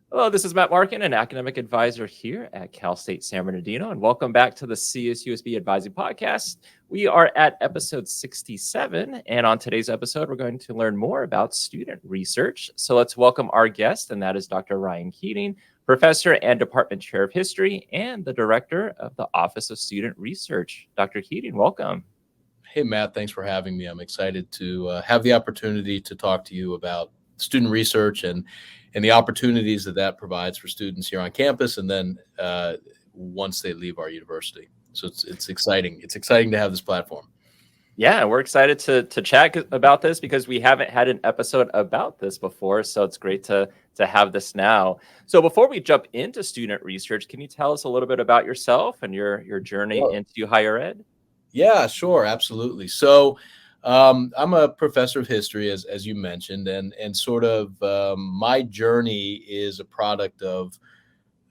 Hello, this is Matt Markin, an academic advisor here at Cal State San Bernardino, and welcome back to the CSUSB Advising Podcast. We are at episode 67, and on today's episode, we're going to learn more about student research. So let's welcome our guest, and that is Dr. Ryan Keating, professor and department chair of history and the director of the Office of Student Research. Dr. Keating, welcome. Hey, Matt, thanks for having me. I'm excited to have the opportunity to talk to you about student research and the opportunities that provides for students here on campus, and then once they leave our university. So it's exciting. It's exciting to have this platform. Yeah, we're excited to chat about this because we haven't had an episode about this before. So it's great to have this now. So before we jump into student research, can you tell us a little bit about yourself and your journey into higher ed? Yeah, sure, absolutely. So I'm a professor of history, as you mentioned, and sort of my journey is a product of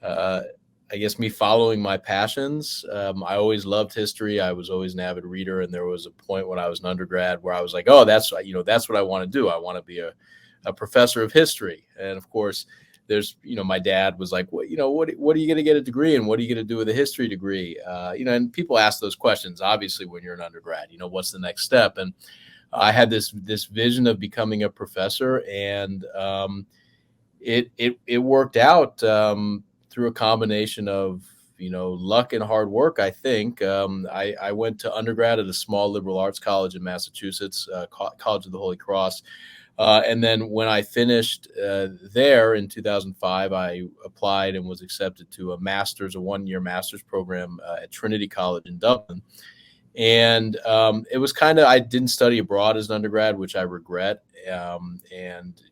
I guess me following my passions. I always loved history. I was always an avid reader, and there was a point when I was an undergrad where I was like, "Oh, that's what I want to do. I want to be a professor of history." And of course, there's my dad was like, "What what are you going to get a degree, and what are you going to do with a history degree?" And people ask those questions. Obviously, when you're an undergrad, what's the next step? And I had this vision of becoming a professor, and it worked out. Through a combination of luck and hard work. I think I went to undergrad at a small liberal arts college in Massachusetts, College of the Holy Cross, and then when I finished there in 2005, I applied and was accepted to a 1-year master's program at Trinity College in Dublin. And it was I didn't study abroad as an undergrad, which I regret, and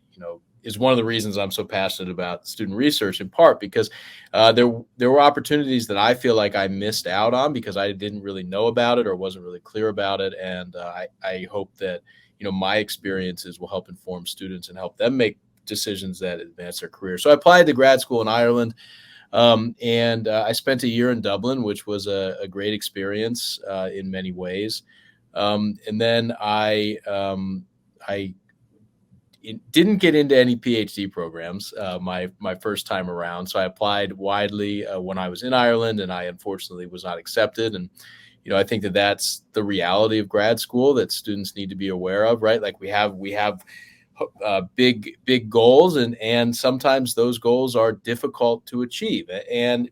is one of the reasons I'm so passionate about student research, in part because there were opportunities that I feel like I missed out on because I didn't really know about it or wasn't really clear about it. And I hope that, my experiences will help inform students and help them make decisions that advance their career. So I applied to grad school in Ireland, and I spent a year in Dublin, which was a great experience in many ways. And then I didn't get into any PhD programs my first time around. So I applied widely when I was in Ireland, and I unfortunately was not accepted. And, I think that that's the reality of grad school that students need to be aware of, right? Like we have big goals, and sometimes those goals are difficult to achieve. And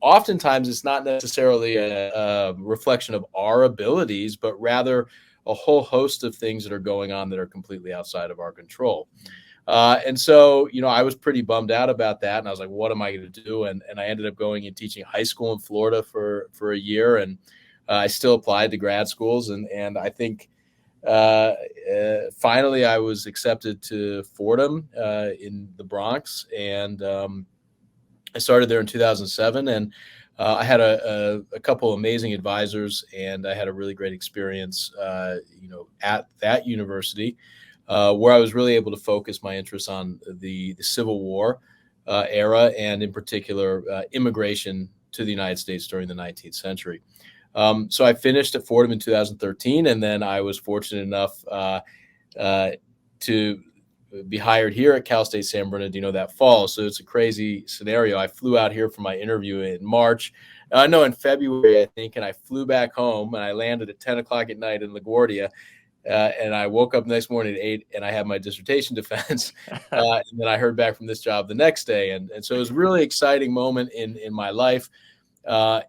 oftentimes it's not necessarily a reflection of our abilities, but rather a whole host of things that are going on that are completely outside of our control. And so, I was pretty bummed out about that. And I was like, what am I going to do? And I ended up going and teaching high school in Florida for a year. And I still applied to grad schools. And I think finally I was accepted to Fordham in the Bronx. And I started there in 2007. And I had a couple amazing advisors, and I had a really great experience, at that university, where I was really able to focus my interests on the Civil War era, and in particular, immigration to the United States during the 19th century. So I finished at Fordham in 2013, and then I was fortunate enough to be hired here at Cal State San Bernardino that fall. So it's a crazy scenario. I flew out here for my interview in March. In February, I think, and I flew back home, and I landed at 10 o'clock at night in LaGuardia. And I woke up the next morning at 8, and I had my dissertation defense. And then I heard back from this job the next day. And so it was a really exciting moment in my life. I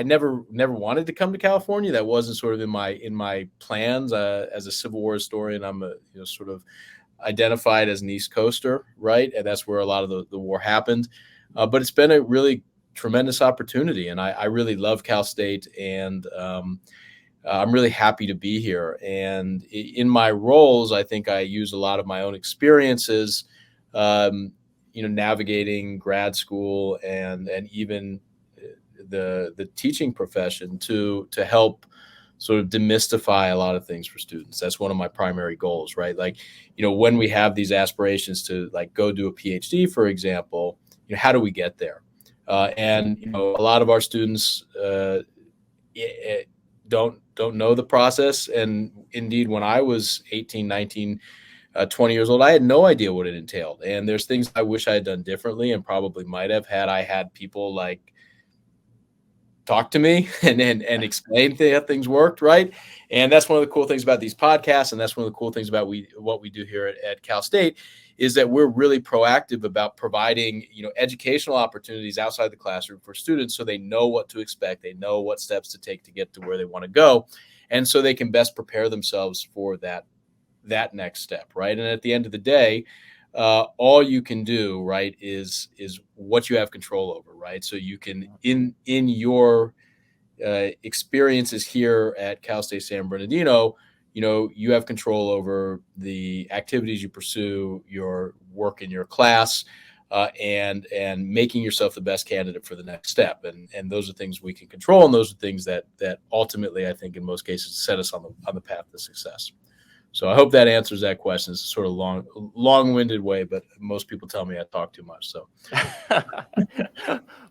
never wanted to come to California. That wasn't sort of in my plans. As a Civil War historian, I'm sort of identified as an East Coaster, right? And that's where a lot of the war happened. But it's been a really tremendous opportunity, and I really love Cal State, and I'm really happy to be here. And in my roles, I think I use a lot of my own experiences, navigating grad school and even the teaching profession to help sort of demystify a lot of things for students. That's one of my primary goals, right? Like, when we have these aspirations to like go do a PhD, for example, how do we get there? And a lot of our students don't know the process. And indeed, when I was 18, 19, 20 years old, I had no idea what it entailed. And there's things I wish I had done differently and probably might have had I had people like talk to me and explain how things worked, right? And that's one of the cool things about these podcasts, and that's one of the cool things about what we do here at Cal State is that we're really proactive about providing, educational opportunities outside the classroom for students so they know what to expect, they know what steps to take to get to where they want to go, and so they can best prepare themselves for that next step, right? And at the end of the day, all you can do, right, is what you have control over, right? So you can, in your experiences here at Cal State San Bernardino, you have control over the activities you pursue, your work in your class, and making yourself the best candidate for the next step. And those are things we can control, and those are things that ultimately, I think, in most cases, set us on the path to success. So I hope that answers that question. It's a sort of long-winded way, but most people tell me I talk too much. So,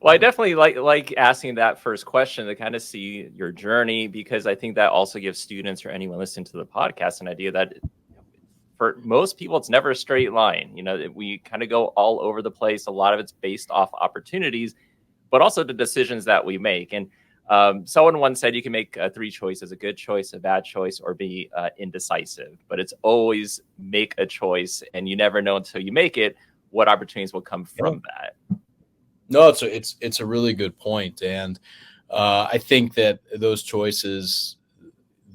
well, I definitely like asking that first question to kind of see your journey, because I think that also gives students or anyone listening to the podcast an idea that for most people, it's never a straight line. We kind of go all over the place. A lot of it's based off opportunities, but also the decisions that we make. And someone once said you can make 3 choices: a good choice, a bad choice, or be indecisive. But it's always make a choice, and you never know until you make it what opportunities will come from that. No, it's a really good point. And I think that those choices,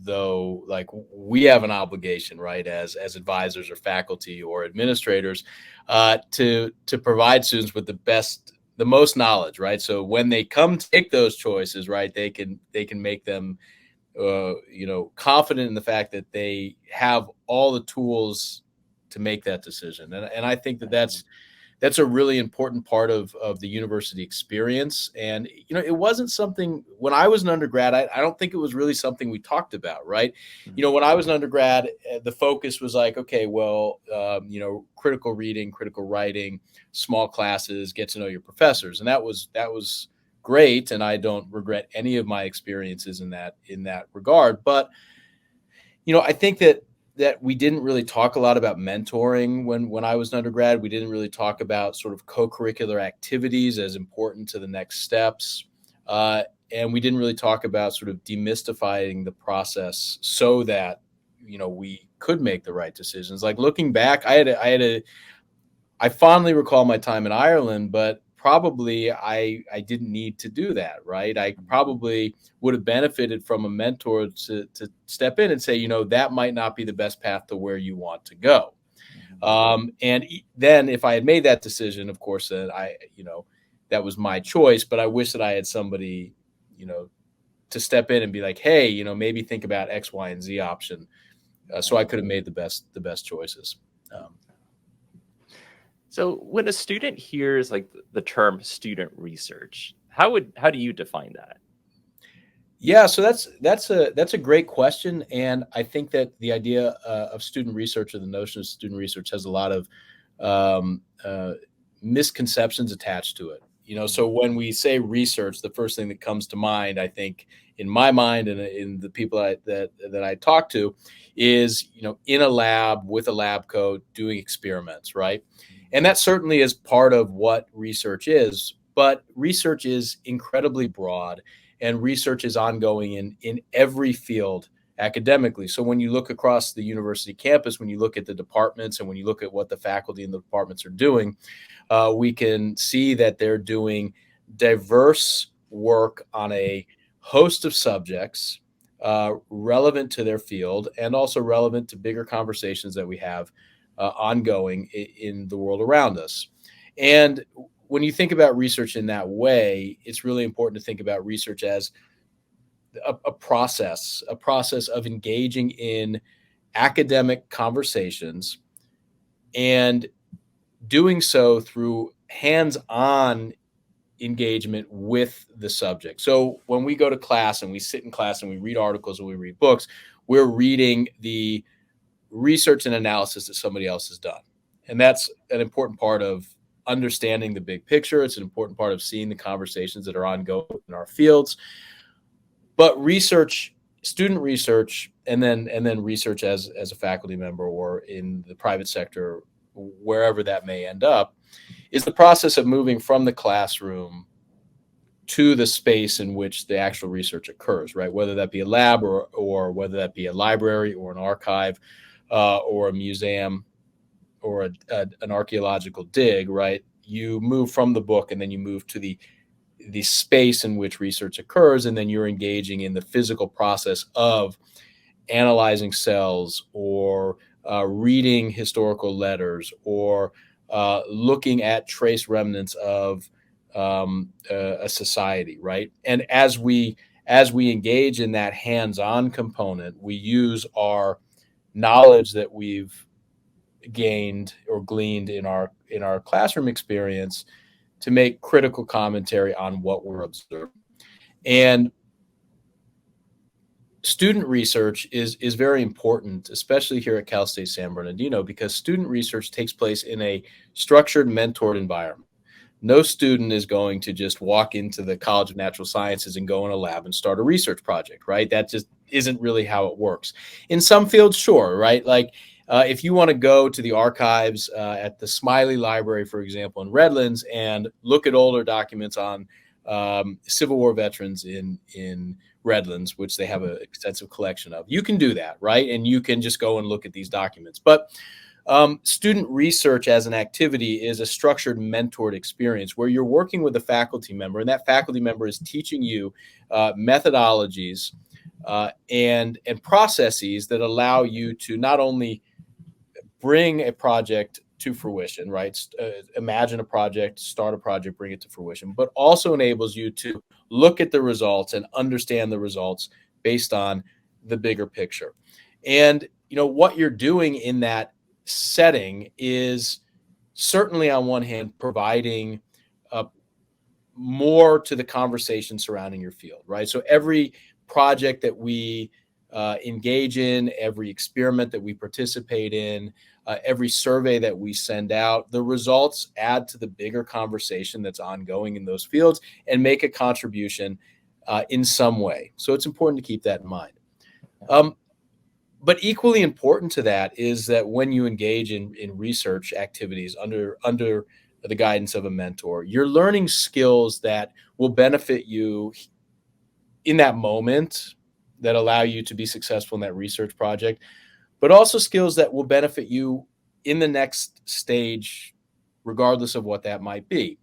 though, like, we have an obligation, right, as advisors or faculty or administrators, to provide students with the most knowledge, right? So when they come to make those choices, right, they can make them, confident in the fact that they have all the tools to make that decision. And I think that's a really important part of the university experience. And, it wasn't something when I was an undergrad, I don't think it was really something we talked about, right? When I was an undergrad, the focus was like, okay, well, critical reading, critical writing, small classes, get to know your professors. And that was great. And I don't regret any of my experiences in that regard. But, I think that we didn't really talk a lot about mentoring when I was an undergrad. We didn't really talk about sort of co-curricular activities as important to the next steps. And we didn't really talk about sort of demystifying the process so that, we could make the right decisions. Like, looking back, I fondly recall my time in Ireland, but probably I didn't need to do that, right? I probably would have benefited from a mentor to step in and say, that might not be the best path to where you want to go. And then if I had made that decision, of course, then that was my choice, but I wish that I had somebody, to step in and be like, hey, maybe think about X, Y, and Z option. So I could have made the best choices. So when a student hears like the term student research, how do you define that? Yeah, so that's a great question, and I think that the idea of student research, or the notion of student research, has a lot of misconceptions attached to it. So when we say research, the first thing that comes to mind, I think, in my mind and in the people that I talk to, is in a lab with a lab coat doing experiments, right? And that certainly is part of what research is, but research is incredibly broad, and research is ongoing in every field academically. So when you look across the university campus, when you look at the departments, and when you look at what the faculty in the departments are doing, we can see that they're doing diverse work on a host of subjects relevant to their field, and also relevant to bigger conversations that we have ongoing in the world around us. And when you think about research in that way, it's really important to think about research as a process of engaging in academic conversations, and doing so through hands-on engagement with the subject. So when we go to class and we sit in class and we read articles and we read books, we're reading the research and analysis that somebody else has done. And that's an important part of understanding the big picture. It's an important part of seeing the conversations that are ongoing in our fields. But research student research and then research as a faculty member or in the private sector, wherever that may end up, is the process of moving from the classroom to the space in which the actual research occurs, right? Whether that be a lab or whether that be a library or an archive or a museum or an archaeological dig, right? You move from the book and then you move to the space in which research occurs, and then you're engaging in the physical process of analyzing cells or reading historical letters or looking at trace remnants of a society, right? And as we engage in that hands-on component, we use our knowledge that we've gained or gleaned in our classroom experience to make critical commentary on what we're observing. And student research is very important, especially here at Cal State San Bernardino, because student research takes place in a structured, mentored environment. No student is going to just walk into the College of Natural Sciences and go in a lab and start a research project, right? That just isn't really how it works. In some fields, sure, right? Like if you want to go to the archives at the Smiley Library, for example, in Redlands, and look at older documents on Civil War veterans in Redlands, which they have an extensive collection of, you can do that, right? And you can just go and look at these documents. But student research as an activity is a structured, mentored experience where you're working with a faculty member, and that faculty member is teaching you methodologies and processes that allow you to not only bring a project to fruition, right? Imagine a project, start a project, bring it to fruition, but also enables you to look at the results and understand the results based on the bigger picture. And, what you're doing in that setting is certainly on one hand providing more to the conversation surrounding your field, right? So every project that we engage in, every experiment that we participate in, every survey that we send out, the results add to the bigger conversation that's ongoing in those fields and make a contribution in some way. So it's important to keep that in mind. But equally important to that is that when you engage in research activities under the guidance of a mentor, you're learning skills that will benefit you in that moment, that allow you to be successful in that research project, but also skills that will benefit you in the next stage, regardless of what that might be.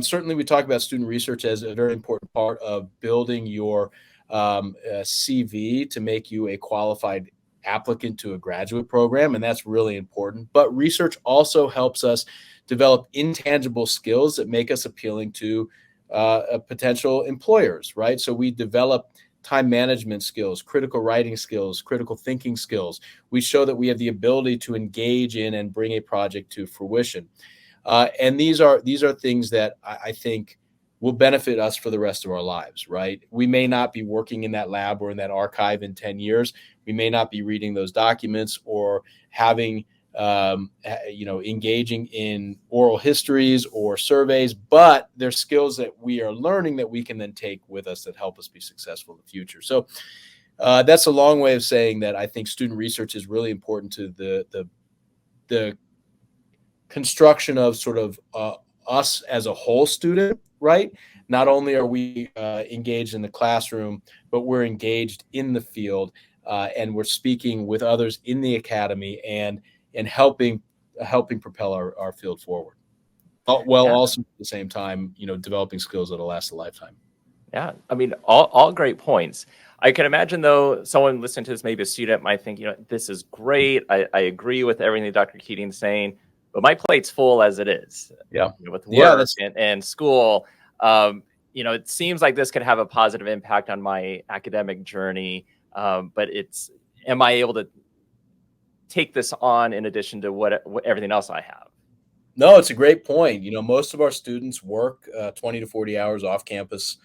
Certainly, we talk about student research as a very important part of building your CV to make you a qualified applicant to a graduate program, and that's really important. But research also helps us develop intangible skills that make us appealing to potential employers, right? So we develop time management skills, critical writing skills, critical thinking skills. We show that we have the ability to engage in and bring a project to fruition. And these are things that I think will benefit us for the rest of our lives, right? We may not be working in that lab or in that archive in 10 years. We may not be reading those documents or having, engaging in oral histories or surveys, but they're skills that we are learning that we can then take with us that help us be successful in the future. So that's a long way of saying that I think student research is really important to the construction of sort of us as a whole student, right? Not only are we engaged in the classroom, but we're engaged in the field and we're speaking with others in the academy and helping propel our field forward. Also at the same time, developing skills that'll last a lifetime. Yeah, I mean, all great points. I can imagine, though, someone listening to this, maybe a student, might think, this is great. I agree with everything Dr. Keating's saying, but my plate's full as it is. Yeah, with work and school. It seems like this could have a positive impact on my academic journey, but am I able to take this on in addition to what everything else I have? No, it's a great point. Most of our students work 20 to 40 hours off campus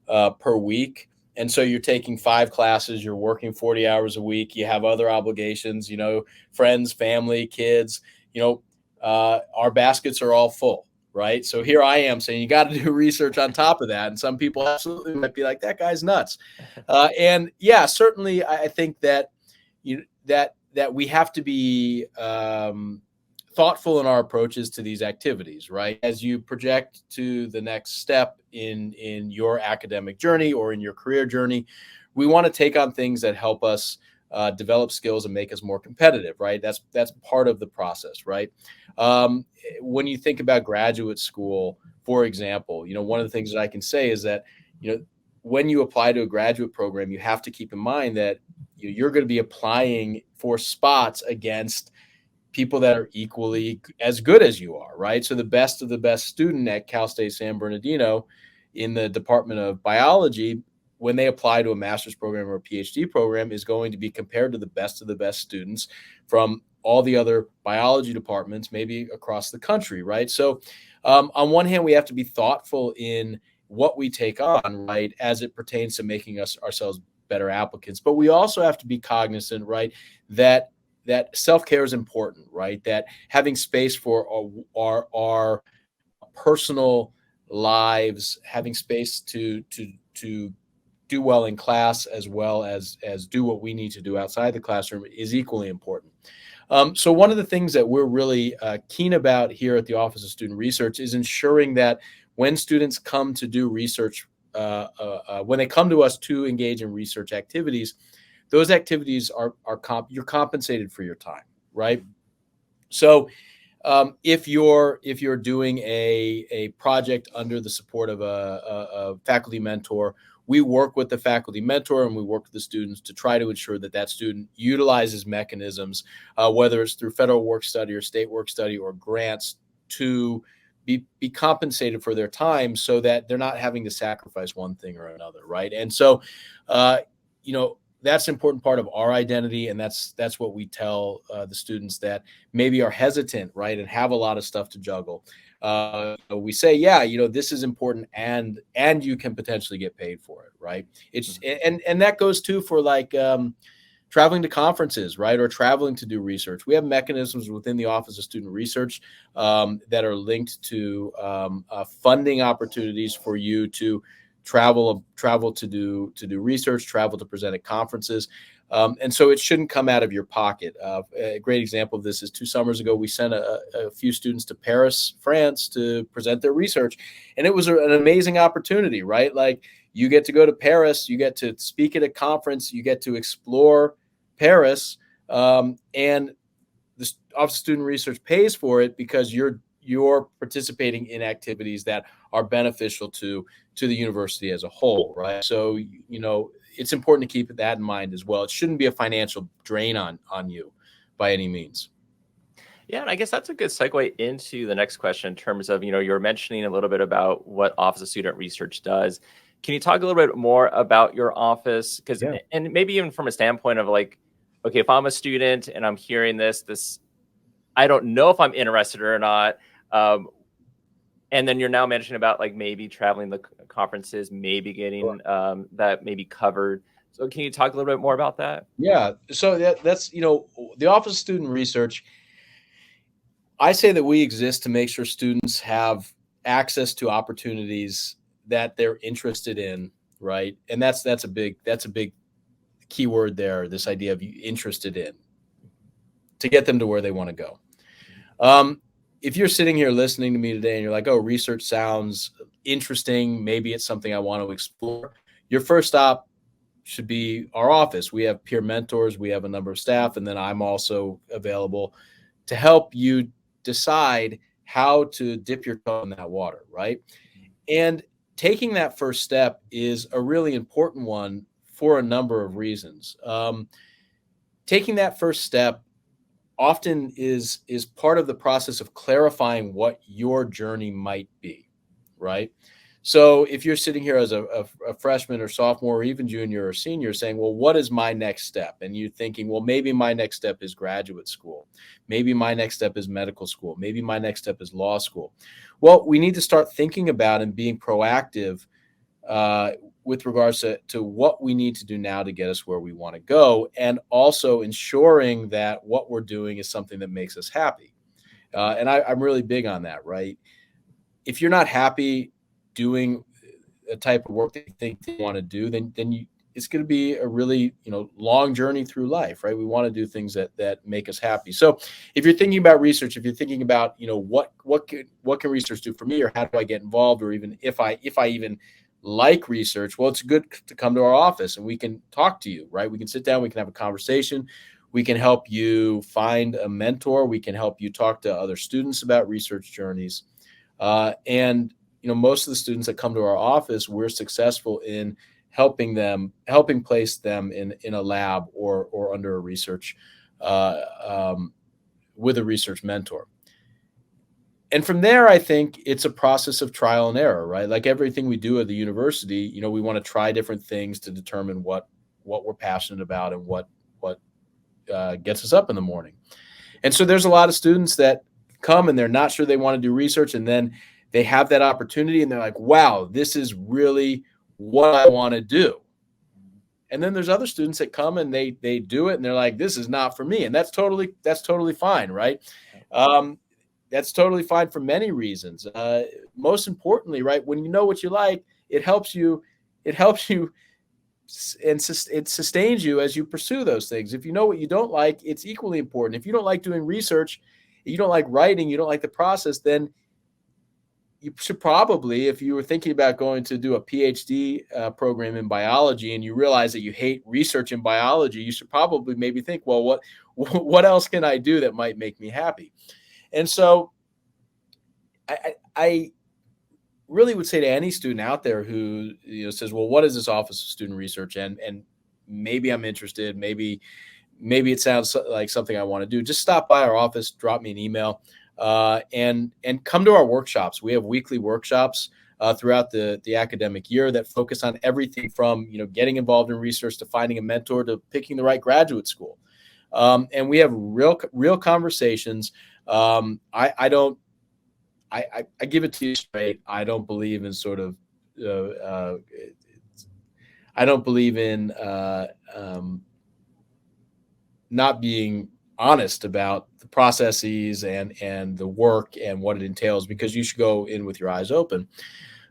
per week. And so you're taking 5 classes, you're working 40 hours a week, you have other obligations, friends, family, kids, our baskets are all full. right? So here I am saying you got to do research on top of that. And some people absolutely might be like, that guy's nuts. And yeah, certainly I think that that we have to be thoughtful in our approaches to these activities, right? As you project to the next step in your academic journey or in your career journey, we want to take on things that help us develop skills and make us more competitive, right? That's part of the process, right? When you think about graduate school, for example, one of the things that I can say is that, when you apply to a graduate program, you have to keep in mind that you're going to be applying for spots against people that are equally as good as you are, right? So the best of the best student at Cal State San Bernardino in the Department of Biology, when they apply to a master's program or a PhD program, is going to be compared to the best of the best students from all the other biology departments, maybe across the country, right? So on one hand, we have to be thoughtful in what we take on, right, as it pertains to making ourselves better applicants. But we also have to be cognizant, right, that self-care is important, right? That having space for our personal lives, having space to do well in class as well as do what we need to do outside the classroom is equally important. So one of the things that we're really keen about here at the Office of Student Research is ensuring that when students come to do research, when they come to us to engage in research activities, those activities you're compensated for your time, right? So if you're doing a project under the support of a faculty mentor, we work with the faculty mentor and we work with the students to try to ensure that student utilizes mechanisms, whether it's through federal work study or state work study or grants, to be compensated for their time so that they're not having to sacrifice one thing or another, right? And so, that's an important part of our identity, and that's what we tell the students that maybe are hesitant, right, and have a lot of stuff to juggle. We say, yeah, this is important, and you can potentially get paid for it, right? It's and that goes too for like traveling to conferences, right, or traveling to do research. We have mechanisms within the Office of Student Research that are linked to funding opportunities for you to travel to do research, travel to present at conferences. And so it shouldn't come out of your pocket. A great example of this is 2 summers ago, we sent a few students to Paris, France to present their research. And it was an amazing opportunity, right? Like, you get to go to Paris, you get to speak at a conference, you get to explore Paris, and the Office of Student Research pays for it because you're participating in activities that are beneficial to the university as a whole, right? So, it's important to keep that in mind as well. It shouldn't be a financial drain on you by any means. Yeah, and I guess that's a good segue into the next question in terms of, you're mentioning a little bit about what Office of Student Research does. Can you talk a little bit more about your office? Because, and maybe even from a standpoint of like, okay, if I'm a student and I'm hearing this, I don't know if I'm interested or not. And then you're now mentioning about like maybe traveling the conferences, maybe getting that maybe covered. So can you talk a little bit more about that? Yeah. So that's, the Office of Student Research, I say that we exist to make sure students have access to opportunities that they're interested in, right? And that's a big key word there, this idea of interested in, to get them to where they want to go. If you're sitting here listening to me today and you're like, oh, research sounds interesting, maybe it's something I want to explore, your first stop should be our office. We have peer mentors, we have a number of staff, and then I'm also available to help you decide how to dip your toe in that water, right? And taking that first step is a really important one for a number of reasons. Taking that first step often is part of the process of clarifying what your journey might be, right? So if you're sitting here as a freshman or sophomore or even junior or senior saying, well, what is my next step? And you're thinking, well, maybe my next step is graduate school. Maybe my next step is medical school. Maybe my next step is law school. Well, we need to start thinking about and being proactive with regards to what we need to do now to get us where we want to go, and also ensuring that what we're doing is something that makes us happy. And I'm really big on that, right? if you're not happy doing a type of work that you think you want to do, then it's going to be a really, long journey through life, right? We want to do things that make us happy. So if you're thinking about research, if you're thinking about, what can research do for me, or how do I get involved, or even if I even like research, well, it's good to come to our office and we can talk to you, right? We can sit down, we can have a conversation. We can help you find a mentor. We can help you talk to other students about research journeys. And most of the students that come to our office, we're successful in helping place them in a lab or under a research with a research mentor. And from there, I think it's a process of trial and error, right? Like everything we do at the university, we want to try different things to determine what we're passionate about and what gets us up in the morning. And so there's a lot of students that come and they're not sure they want to do research, and then they have that opportunity and they're like, wow, this is really what I want to do. And then there's other students that come and they do it and they're like, this is not for me. And that's totally fine, right? That's totally fine for many reasons. Most importantly, right, when you know what you like, it helps you and it sustains you as you pursue those things. If you know what you don't like, it's equally important. If you don't like doing research, you don't like writing, you don't like the process, then you should probably, if you were thinking about going to do a PhD program in biology and you realize that you hate research in biology, you should probably maybe think, well, what else can I do that might make me happy? And so I really would say to any student out there who says, well, what is this Office of Student Research? And maybe I'm interested, maybe it sounds like something I want to do. Just stop by our office, drop me an email, and come to our workshops. We have weekly workshops throughout the academic year that focus on everything from getting involved in research to finding a mentor to picking the right graduate school. And we have real conversations. I give it to you straight. I don't believe in sort of, I don't believe in not being honest about the processes and the work and what it entails, because you should go in with your eyes open.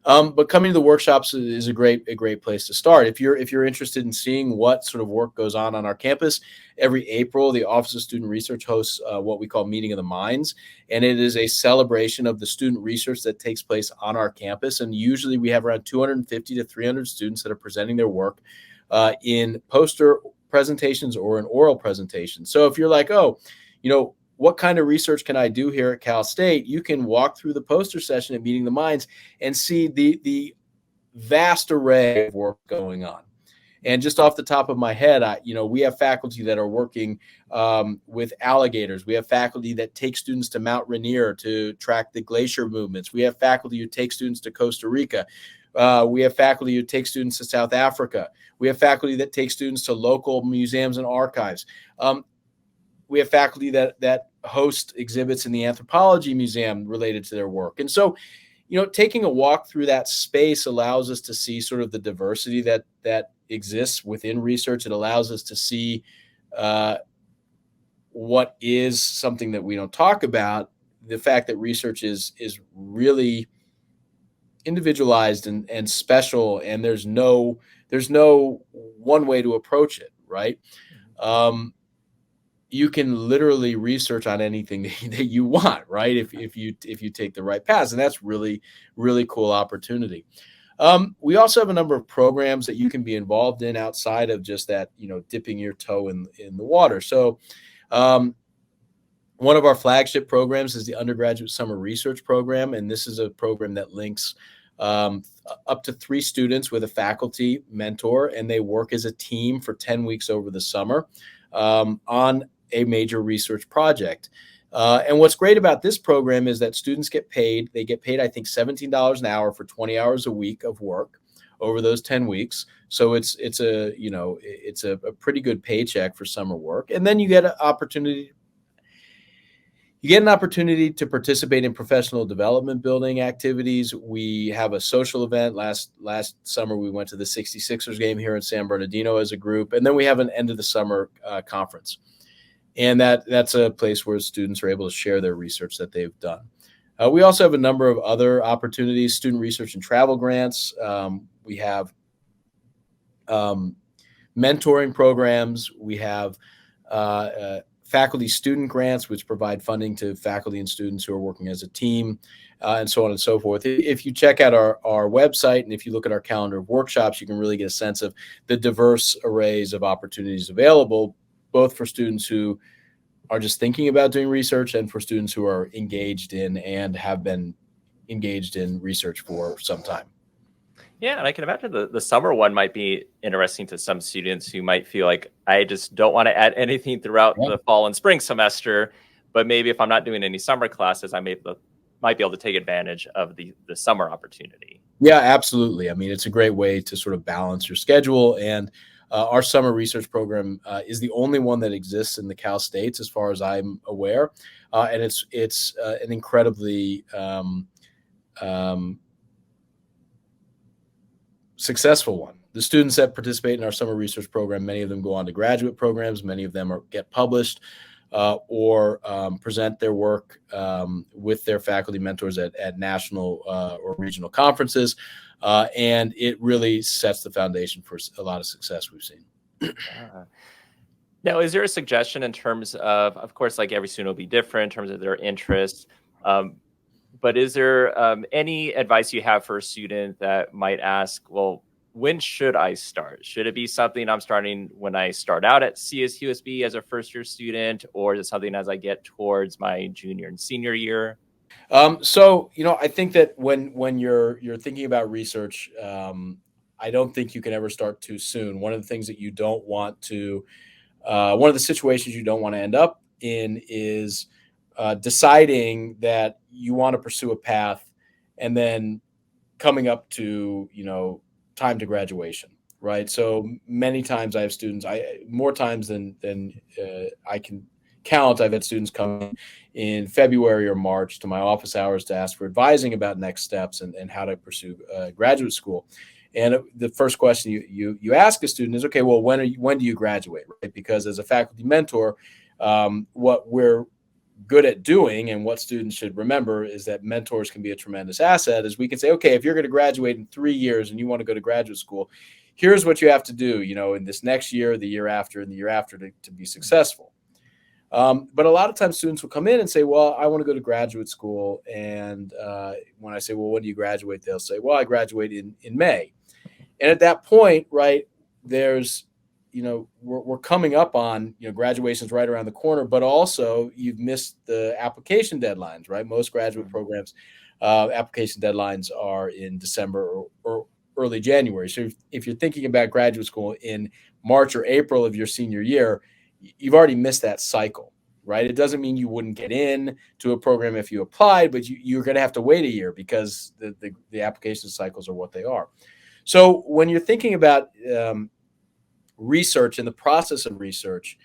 But coming to the workshops is a great place to start. If you're interested in seeing what sort of work goes on our campus, every April, the Office of Student Research hosts what we call Meeting of the Minds, and it is a celebration of the student research that takes place on our campus. And usually we have around 250 to 300 students that are presenting their work in poster presentations or in oral presentations. So if you're like, what kind of research can I do here at Cal State? You can walk through the poster session at Meeting the Minds and see the vast array of work going on. And just off the top of my head, we have faculty that are working with alligators. We have faculty that take students to Mount Rainier to track the glacier movements. We have faculty who take students to Costa Rica. We have faculty who take students to South Africa. We have faculty that take students to local museums and archives. We have faculty that host exhibits in the Anthropology Museum related to their work. And so, taking a walk through that space allows us to see sort of the diversity that exists within research. It allows us to see what is something that we don't talk about, the fact that research is really individualized and special, and there's no one way to approach it, right? You can literally research on anything that you want, right? If you take the right paths, and that's really cool opportunity. We also have a number of programs that you can be involved in outside of just that, dipping your toe in the water. So, one of our flagship programs is the Undergraduate Summer Research Program, and this is a program that links up to 3 students with a faculty mentor, and they work as a team for 10 weeks over the summer on a major research project. And what's great about this program is that students get paid. They get paid, I think, $17 an hour for 20 hours a week of work over those 10 weeks. So it's a pretty good paycheck for summer work. And then you get an opportunity to participate in professional development building activities. We have a social event. Last summer, we went to the 66ers game here in San Bernardino as a group. And then we have an end of the summer conference. And that's a place where students are able to share their research that they've done. We also have a number of other opportunities, student research and travel grants. We have mentoring programs. We have faculty student grants, which provide funding to faculty and students who are working as a team, and so on and so forth. If you check out our website and if you look at our calendar of workshops, you can really get a sense of the diverse arrays of opportunities available, both for students who are just thinking about doing research and for students who are engaged in and have been engaged in research for some time. Yeah, and I can imagine the summer one might be interesting to some students who might feel like I just don't want to add anything throughout Yeah. the fall and spring semester, but maybe if I'm not doing any summer classes, might be able to take advantage of the summer opportunity. Yeah, absolutely. I mean, it's a great way to sort of balance your schedule. And our summer research program is the only one that exists in the Cal States, as far as I'm aware. And it's an incredibly successful one. The students that participate in our summer research program, many of them go on to graduate programs. Many of them get published or present their work with their faculty mentors at national or regional conferences. And it really sets the foundation for a lot of success we've seen. Yeah. Now, is there a suggestion in terms of course, like every student will be different in terms of their interests, but is there any advice you have for a student that might ask, well, when should I start? Should it be something I'm starting when I start out at CSUSB as a first year student, or is it something as I get towards my junior and senior year? So, I think that when you're thinking about research, I don't think you can ever start too soon. One of the things that you don't want to, one of the situations you don't want to end up in is deciding that you want to pursue a path and then coming up to, time to graduation, right? So many times I have students, more times than I can count, I've had students come in February or March to my office hours to ask for advising about next steps and how to pursue graduate school. And the first question you ask a student is, okay, well, when do you graduate, right? Because as a faculty mentor, what we're good at doing and what students should remember is that mentors can be a tremendous asset. Is we can say, okay, if you're going to graduate in 3 years and you want to go to graduate school, here's what you have to do, in this next year, the year after, and the year after to be successful. But a lot of times students will come in and say, well, I want to go to graduate school. And when I say, well, when do you graduate? They'll say, well, I graduate in May. And at that point, right, there's, we're coming up on, graduation's right around the corner, but also you've missed the application deadlines, right? Most graduate programs, application deadlines are in December or early January. So if you're thinking about graduate school in March or April of your senior year, you've already missed that cycle, right? It doesn't mean you wouldn't get in to a program if you applied, but you're going to have to wait a year because the application cycles are what they are. So when you're thinking about research and the process of research,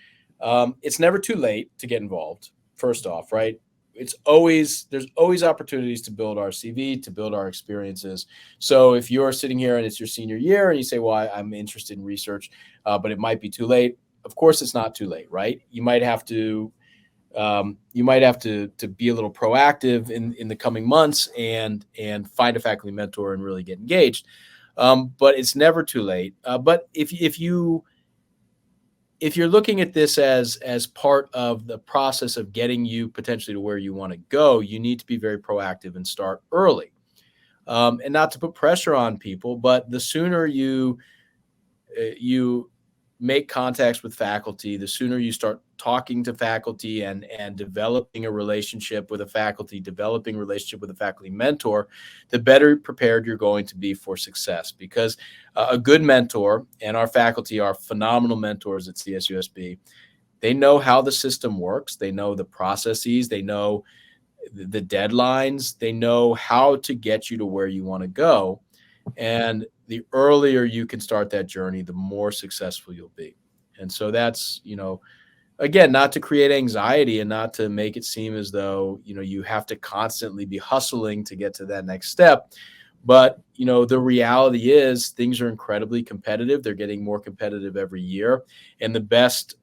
it's never too late to get involved. First off, right? There's always opportunities to build our CV, to build our experiences. So if you're sitting here and it's your senior year and you say, well, I'm interested in research, but it might be too late. Of course, it's not too late, right? You might have to be a little proactive in the coming months and find a faculty mentor and really get engaged. But it's never too late. But if you're looking at this as part of the process of getting you potentially to where you want to go, you need to be very proactive and start early. And not to put pressure on people, but the sooner you make contacts with faculty, the sooner you start talking to faculty and developing a relationship with a faculty mentor, the better prepared you're going to be for success. Because a good mentor, and our faculty are phenomenal mentors at CSUSB, they know how the system works. They know the processes. They know the deadlines. They know how to get you to where you want to go. And the earlier you can start that journey, the more successful you'll be. And so that's, again, not to create anxiety and not to make it seem as though, you have to constantly be hustling to get to that next step. But, the reality is things are incredibly competitive. They're getting more competitive every year. And the best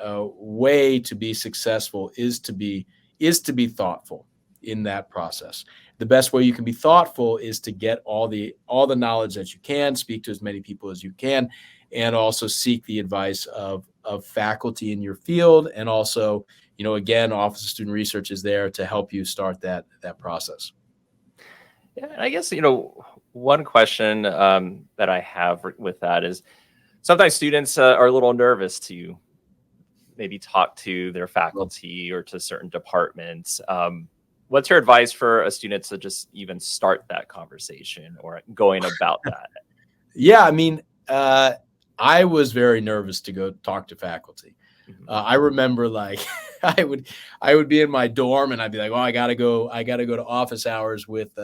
way to be successful is to be is to be thoughtful in that process. The best way you can be thoughtful is to get all the knowledge that you can, speak to as many people as you can, and also seek the advice of faculty in your field. And also, again, Office of Student Research is there to help you start that process. Yeah, and I guess, one question that I have with that is sometimes students are a little nervous to maybe talk to their faculty or to certain departments. What's your advice for a student to just even start that conversation or going about that? Yeah, I mean, I was very nervous to go talk to faculty. I remember like I would be in my dorm and I'd be like, oh, I gotta go to office hours with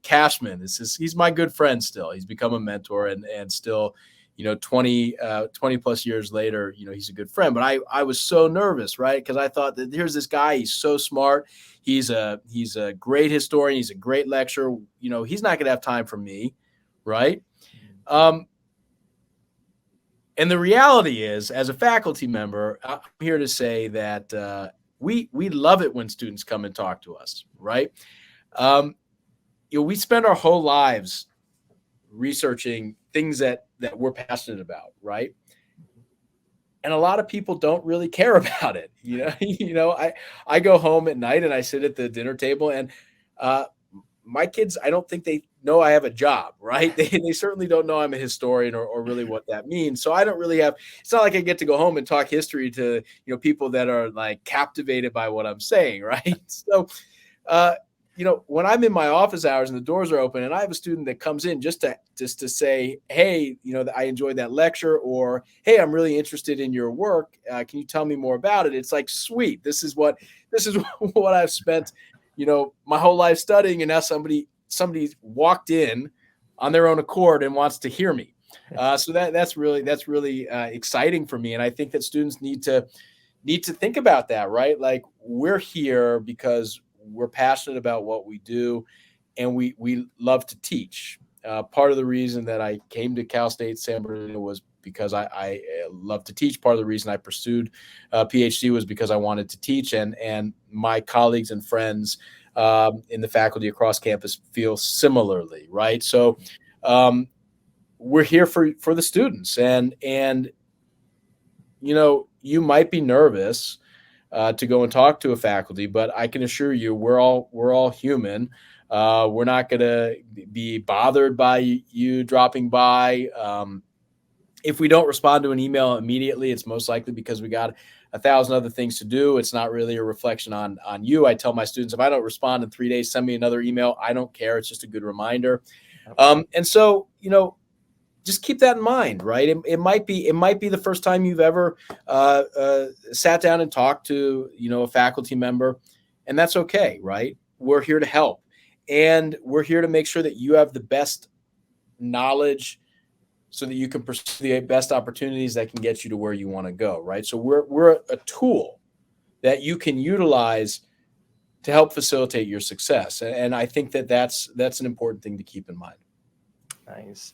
Cashman. He's my good friend still. He's become a mentor and still, 20 plus years later, he's a good friend. But I was so nervous, right? Because I thought that here's this guy, he's so smart. He's a great historian. He's a great lecturer. He's not going to have time for me, right? And the reality is, as a faculty member, I'm here to say that we love it when students come and talk to us, right? We spend our whole lives researching things that we're passionate about, right? And a lot of people don't really care about it. I go home at night and I sit at the dinner table and my kids, I don't think they know I have a job, right? They certainly don't know I'm a historian or really what that means. So I don't really it's not like I get to go home and talk history to, people that are like captivated by what I'm saying, right? So, when I'm in my office hours and the doors are open and I have a student that comes in just to say, hey, I enjoyed that lecture, or, hey, I'm really interested in your work. Can you tell me more about it? It's like, sweet. This is what I've spent, my whole life studying. And now somebody walked in on their own accord and wants to hear me. So that's really exciting for me. And I think that students need to think about that, right? Like, we're here because we're passionate about what we do, and we love to teach. Part of the reason that I came to Cal State San Bernardino was because I love to teach. Part of the reason I pursued a PhD was because I wanted to teach, and my colleagues and friends in the faculty across campus feel similarly, right? So we're here for the students, and you might be nervous to go and talk to a faculty, but I can assure you we're all human. We're not going to be bothered by you dropping by. If we don't respond to an email immediately, it's most likely because we got 1,000 other things to do. It's not really a reflection on you. I tell my students, if I don't respond in 3 days, send me another email. I don't care. It's just a good reminder. And so, just keep that in mind, right? It might be the first time you've ever sat down and talked to, a faculty member, and that's okay, right? We're here to help, and we're here to make sure that you have the best knowledge so that you can pursue the best opportunities that can get you to where you want to go, right? So we're a tool that you can utilize to help facilitate your success, and I think that that's an important thing to keep in mind. Nice.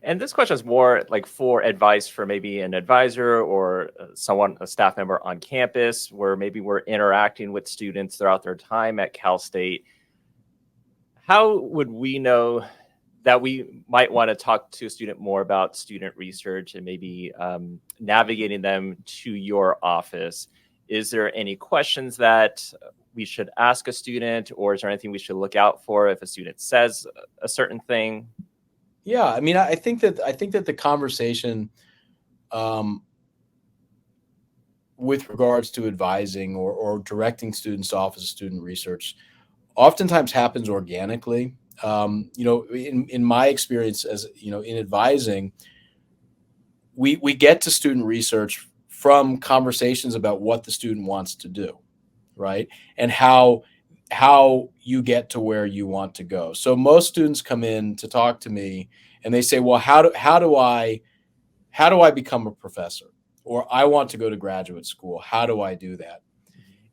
And this question is more like for advice for maybe an advisor or a staff member on campus, where maybe we're interacting with students throughout their time at Cal State. How would we know that we might want to talk to a student more about student research and maybe navigating them to your office? Is there any questions that we should ask a student, or is there anything we should look out for if a student says a certain thing? Yeah, I mean, I think that the conversation with regards to advising or directing students to Office of Student Research oftentimes happens organically. In my experience, as in advising, we get to student research from conversations about what the student wants to do, right, and how you get to where you want to go. So most students come in to talk to me and they say, well, how do I become a professor? Or I want to go to graduate school. How do I do that?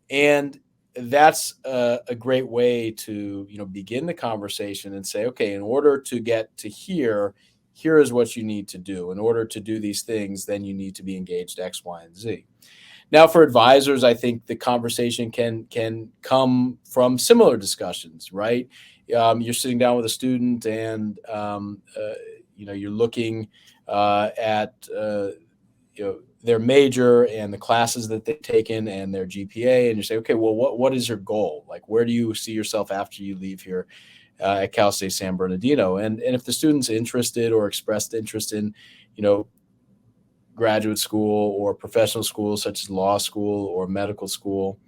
And that's a great way to, begin the conversation and say, okay, in order to get to here is what you need to do. In order to do these things, then you need to be engaged X, Y, and Z. Now, for advisors, I think the conversation can come from similar discussions, right? You're sitting down with a student, and you're looking at their major and the classes that they've taken and their GPA, and you say, okay, well, what is your goal? Like, where do you see yourself after you leave here at Cal State San Bernardino? And if the student's interested or expressed interest in, graduate school or professional schools such as law school or medical school,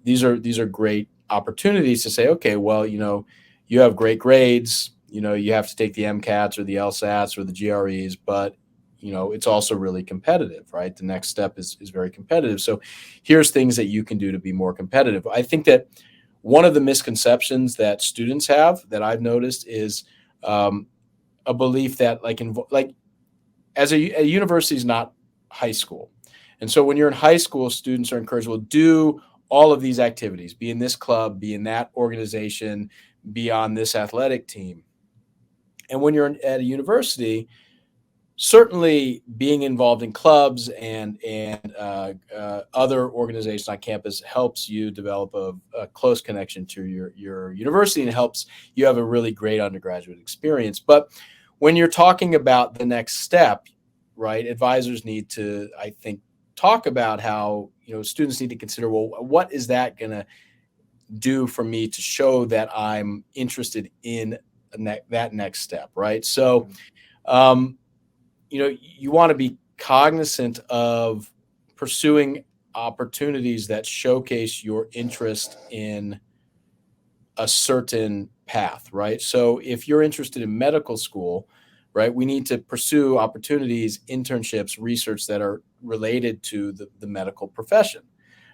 these are great opportunities to say, okay, well, you have great grades, you have to take the MCATs or the LSATs or the GREs, but it's also really competitive, right? The next step is very competitive. So here's things that you can do to be more competitive. I think that one of the misconceptions that students have that I've noticed is a belief that as a university is not high school. And so when you're in high school, students are encouraged, well, do all of these activities, be in this club, be in that organization, be on this athletic team. And when you're at a university, certainly being involved in clubs and other organizations on campus helps you develop a close connection to your university and helps you have a really great undergraduate experience. But when you're talking about the next step, right, advisors need to, I think, talk about how, students need to consider, well, what is that going to do for me to show that I'm interested in that next step, right? So, you want to be cognizant of pursuing opportunities that showcase your interest in a certain path, right? So if you're interested in medical school, right, we need to pursue opportunities, internships, research that are related to the medical profession.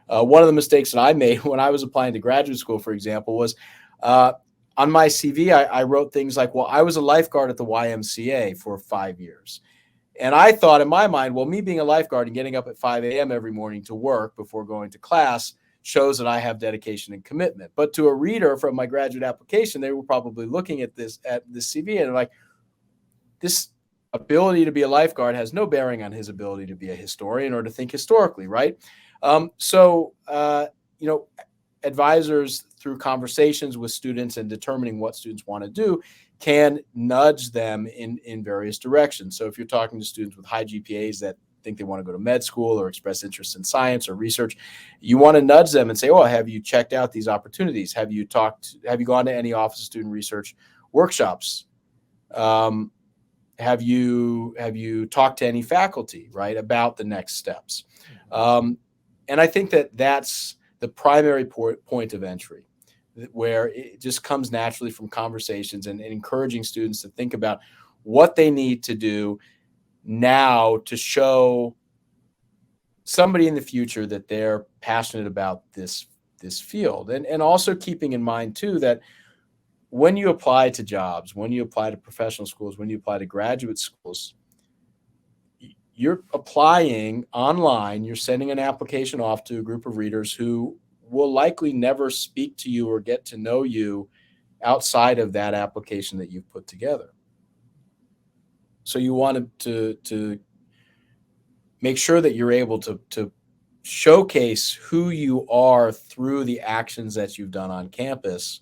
One of the mistakes that I made when I was applying to graduate school, for example, was on my CV, I wrote things like, well, I was a lifeguard at the YMCA for 5 years. And I thought in my mind, well, me being a lifeguard and getting up at 5 a.m. every morning to work before going to class shows that I have dedication and commitment. But to a reader from my graduate application, they were probably looking at this CV and they're like, this ability to be a lifeguard has no bearing on his ability to be a historian or to think historically, right? Advisors, through conversations with students and determining what students want to do, can nudge them in various directions. So if you're talking to students with high GPAs that think they want to go to med school or express interest in science or research, you want to nudge them and say, oh, have you checked out these opportunities? Have you gone to any Office of Student Research workshops? Have you talked to any faculty, right, about the next steps? And I think that that's the primary point of entry, where it just comes naturally from conversations and encouraging students to think about what they need to do now to show somebody in the future that they're passionate about this field. And also keeping in mind, too, that when you apply to jobs, when you apply to professional schools, when you apply to graduate schools, you're applying online, you're sending an application off to a group of readers who will likely never speak to you or get to know you outside of that application that you've put together. So you want to make sure that you're able to showcase who you are through the actions that you've done on campus,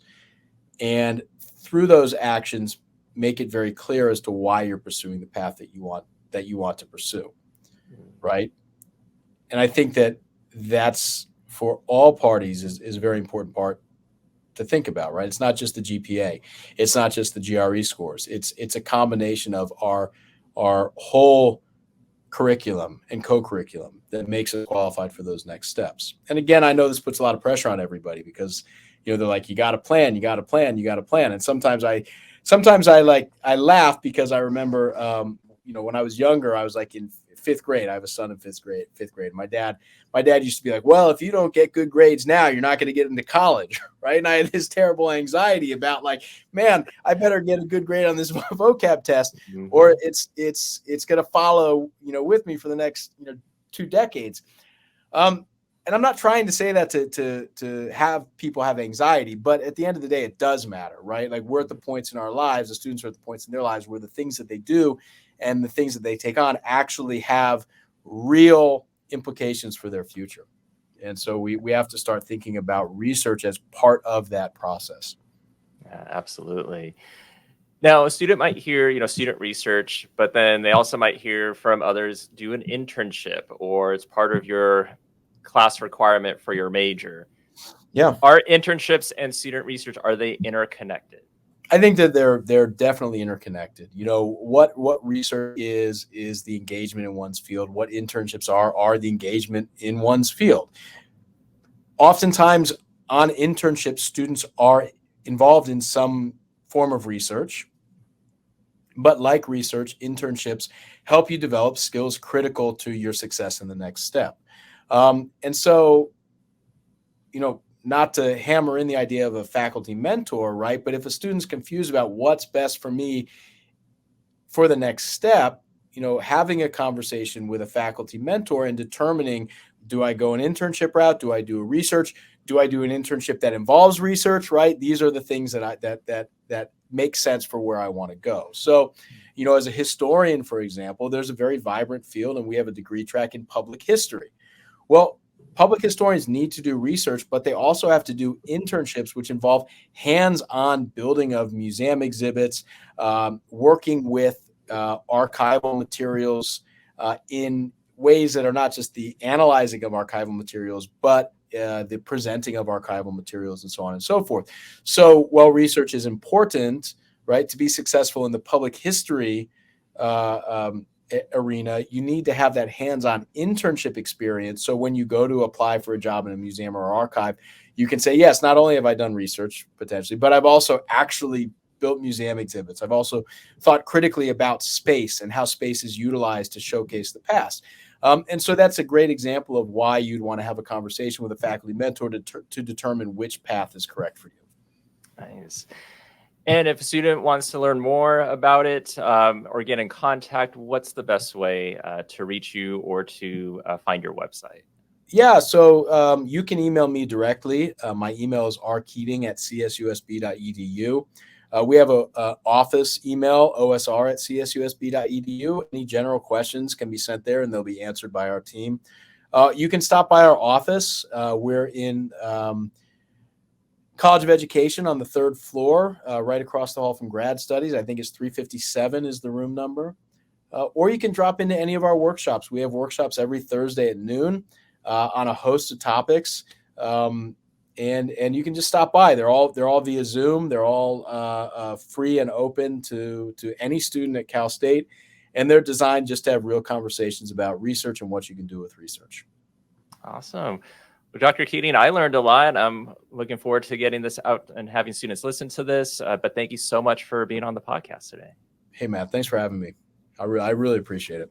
and through those actions, make it very clear as to why you're pursuing the path that you want to pursue, right? And I think that that's, for all parties, is a very important part to think about, right? It's not just the GPA. It's not just the GRE scores. It's a combination of our whole curriculum and co-curriculum that makes us qualified for those next steps. And again, I know this puts a lot of pressure on everybody because, they're like, you got to plan. And sometimes I laugh because I remember, when I was younger, I was like in fifth grade. I have a son in fifth grade. My dad used to be like, well, if you don't get good grades now, you're not going to get into college, right? And I had this terrible anxiety about, like, man, I better get a good grade on this vocab test, or it's going to follow, with me for the next, 2 decades. And I'm not trying to say that to have people have anxiety, but at the end of the day, it does matter, right? Like, we're at the points in our lives, the students are at the points in their lives where the things that they do and the things that they take on actually have real implications for their future. And so we have to start thinking about research as part of that process. Yeah, absolutely. Now, a student might hear, student research, but then they also might hear from others, do an internship, or it's part of your class requirement for your major. Yeah. Are internships and student research, are they interconnected? I think that they're definitely interconnected. What research is the engagement in one's field. What internships are the engagement in one's field. Oftentimes on internships, students are involved in some form of research, but like research, internships help you develop skills critical to your success in the next step. And so, not to hammer in the idea of a faculty mentor, right? But if a student's confused about what's best for me for the next step, having a conversation with a faculty mentor and determining, do I go an internship route? Do I do a research? Do I do an internship that involves research, right? These are the things that make sense for where I want to go. So, as a historian, for example, there's a very vibrant field and we have a degree track in public history. Well, public historians need to do research, but they also have to do internships, which involve hands-on building of museum exhibits, working with archival materials in ways that are not just the analyzing of archival materials, but the presenting of archival materials and so on and so forth. So while research is important, right, to be successful in the public history arena, you need to have that hands-on internship experience. So when you go to apply for a job in a museum or archive, you can say, yes, not only have I done research potentially, but I've also actually built museum exhibits. I've also thought critically about space and how space is utilized to showcase the past. And so that's a great example of why you'd want to have a conversation with a faculty mentor to determine which path is correct for you. Nice. And if a student wants to learn more about it or get in contact, what's the best way to reach you or to find your website? Yeah, so you can email me directly. My email is rkeating@csusb.edu. We have a office email, osr@csusb.edu. Any general questions can be sent there and they'll be answered by our team. You can stop by our office. We're in College of Education on the 3rd floor, right across the hall from Grad Studies. I think it's 357 is the room number. Or you can drop into any of our workshops. We have workshops every Thursday at noon on a host of topics. And you can just stop by. They're all via Zoom. They're all free and open to any student at Cal State. And they're designed just to have real conversations about research and what you can do with research. Awesome. Well, Dr. Keating, I learned a lot. I'm looking forward to getting this out and having students listen to this. But thank you so much for being on the podcast today. Hey, Matt, thanks for having me. I really appreciate it.